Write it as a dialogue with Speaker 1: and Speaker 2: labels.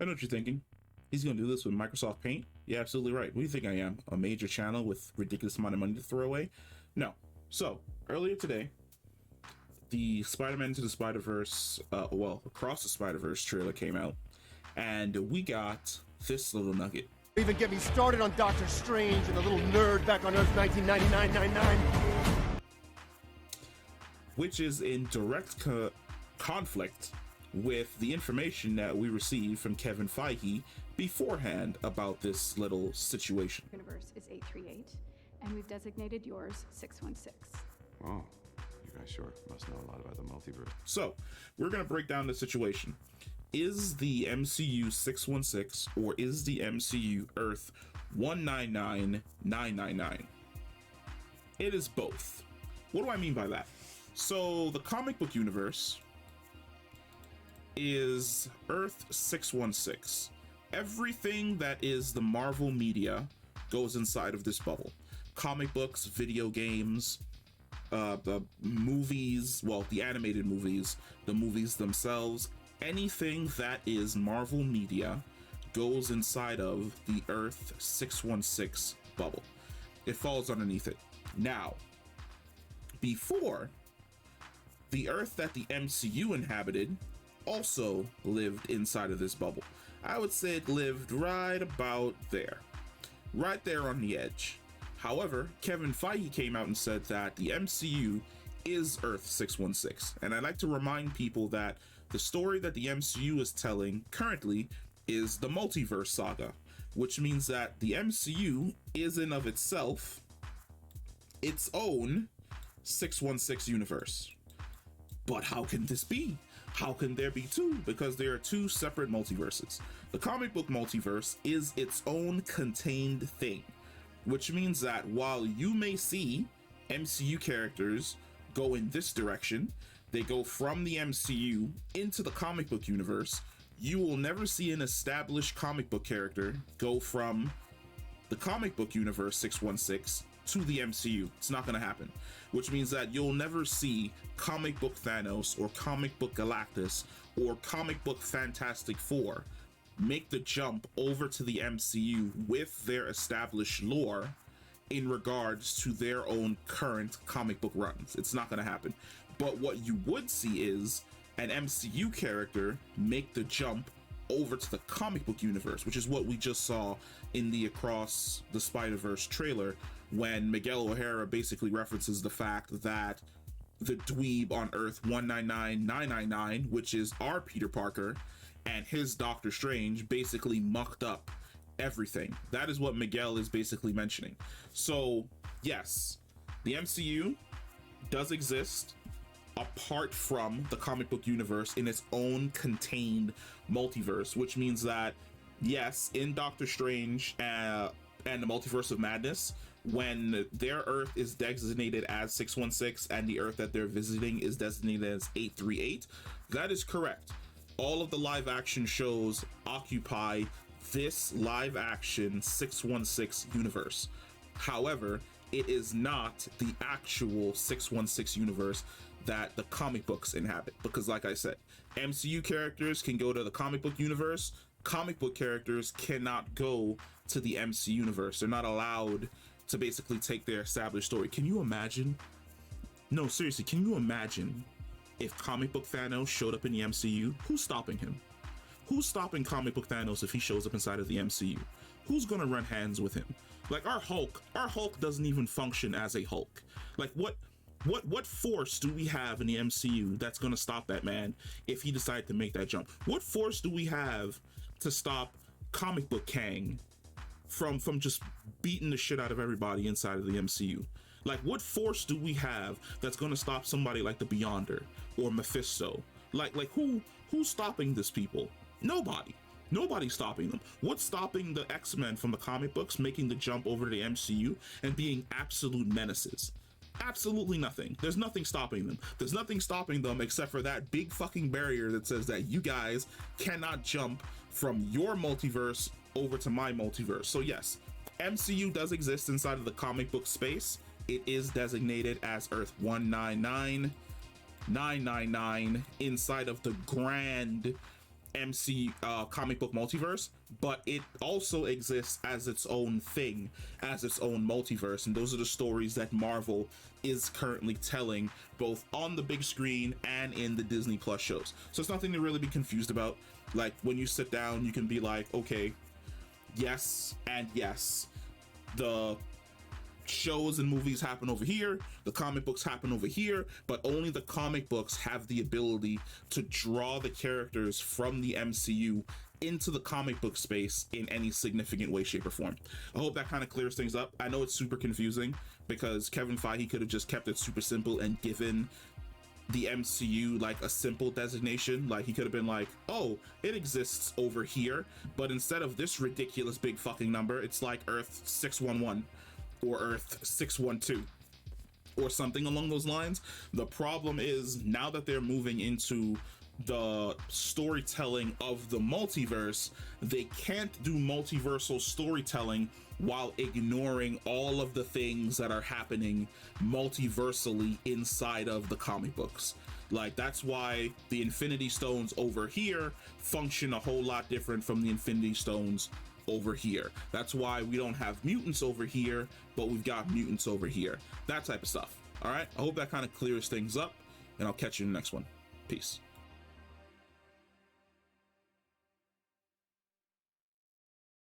Speaker 1: I know what you're thinking. He's going to do this with Microsoft Paint? Yeah, absolutely right. What do you think I am? A major channel with ridiculous amount of money to throw away? No. So, earlier today, the Spider-Man Into the Spiderverse, Across the Spiderverse trailer came out, and we got this little nugget.
Speaker 2: Even get me started on Doctor Strange and the little nerd back on Earth 1999-99.
Speaker 1: Which is in direct conflict with the information that we received from Kevin Feige beforehand about this little situation.
Speaker 3: Universe is 838, and we've designated yours 616.
Speaker 4: Oh, you guys sure must know a lot about the multiverse.
Speaker 1: So, we're going to break down the situation. Is the MCU 616 or is the MCU Earth 199999? It is both. What do I mean by that? So, the comic book universe is Earth 616. Everything that is the Marvel media goes inside of this bubble. Comic books, video games, the movies, well, the animated movies, the movies themselves, anything that is Marvel media goes inside of the Earth 616 bubble. It falls underneath it. Now, before, the Earth that the MCU inhabited also lived inside of this bubble. I would say it lived right about there. Right there on the edge. However, Kevin Feige came out and said that the MCU is Earth 616. And I'd like to remind people that the story that the MCU is telling currently is the Multiverse saga, which means that the MCU is in of itself its own 616 universe. But how can this be? How can there be two? Because there are two separate multiverses. The comic book multiverse is its own contained thing, which means that while you may see MCU characters go in this direction, they go from the MCU into the comic book universe, you will never see an established comic book character go from the comic book universe 616 to the MCU. It's not going to happen, which means that you'll never see comic book Thanos or comic book Galactus or comic book Fantastic Four make the jump over to the MCU with their established lore in regards to their own current comic book runs. It's not going to happen. But what you would see is an MCU character make the jump over to the comic book universe, which is what we just saw in the Across the Spiderverse trailer, when Miguel O'Hara basically references the fact that the dweeb on Earth 199999, which is our Peter Parker, and his Doctor Strange basically mucked up everything. That is what Miguel is basically mentioning. So yes, the MCU does exist apart from the comic book universe in its own contained multiverse, which means that yes, in Doctor Strange and the Multiverse of Madness, when their Earth is designated as 616 and the Earth that they're visiting is designated as 838, that is correct. All of the live action shows occupy this live action 616 universe. However, it is not the actual 616 universe that the comic books inhabit, because like I said, MCU characters can go to the comic book universe. Comic book characters cannot go to the MC universe. They're not allowed to basically take their established story. Can you imagine? No, seriously, can you imagine if comic book Thanos showed up in the MCU? Who's stopping him? Who's stopping comic book Thanos if he shows up inside of the MCU? Who's gonna run hands with him? Like our Hulk doesn't even function as a Hulk. Like what force do we have in the MCU that's gonna stop that man if he decided to make that jump? What force do we have to stop comic book Kang from just beating the shit out of everybody inside of the MCU? Like what force do we have that's gonna stop somebody like the Beyonder or Mephisto? Like who's stopping this people? Nobody. Nobody's stopping them. What's stopping the X-Men from the comic books making the jump over to the MCU and being absolute menaces? Absolutely nothing. There's nothing stopping them. There's nothing stopping them except for that big fucking barrier that says that you guys cannot jump from your multiverse over to my multiverse. So yes, MCU does exist inside of the comic book space. It is designated as Earth 199999 inside of the grand MC comic book multiverse, but it also exists as its own thing, as its own multiverse. And those are the stories that Marvel is currently telling, both on the big screen and in the Disney Plus shows. So it's nothing to really be confused about. Like, when you sit down, you can be like, okay, yes and yes, the shows and movies happen over here, the comic books happen over here, but only the comic books have the ability to draw the characters from the MCU into the comic book space in any significant way, shape, or form. I hope that kind of clears things up. I know it's super confusing because Kevin Feige could have just kept it super simple and given the MCU like a simple designation. Like, he could have been like, oh, it exists over here, but instead of this ridiculous big fucking number, it's like Earth 611 or Earth 612 or something along those lines. The problem is, now that they're moving into the storytelling of the multiverse, they can't do multiversal storytelling while ignoring all of the things that are happening multiversally inside of the comic books. Like, that's why the Infinity Stones over here function a whole lot different from the Infinity Stones over here. That's why we don't have mutants over here, but we've got mutants over here. That type of stuff. All right, I hope that kind of clears things up, and I'll catch you in the next one. Peace.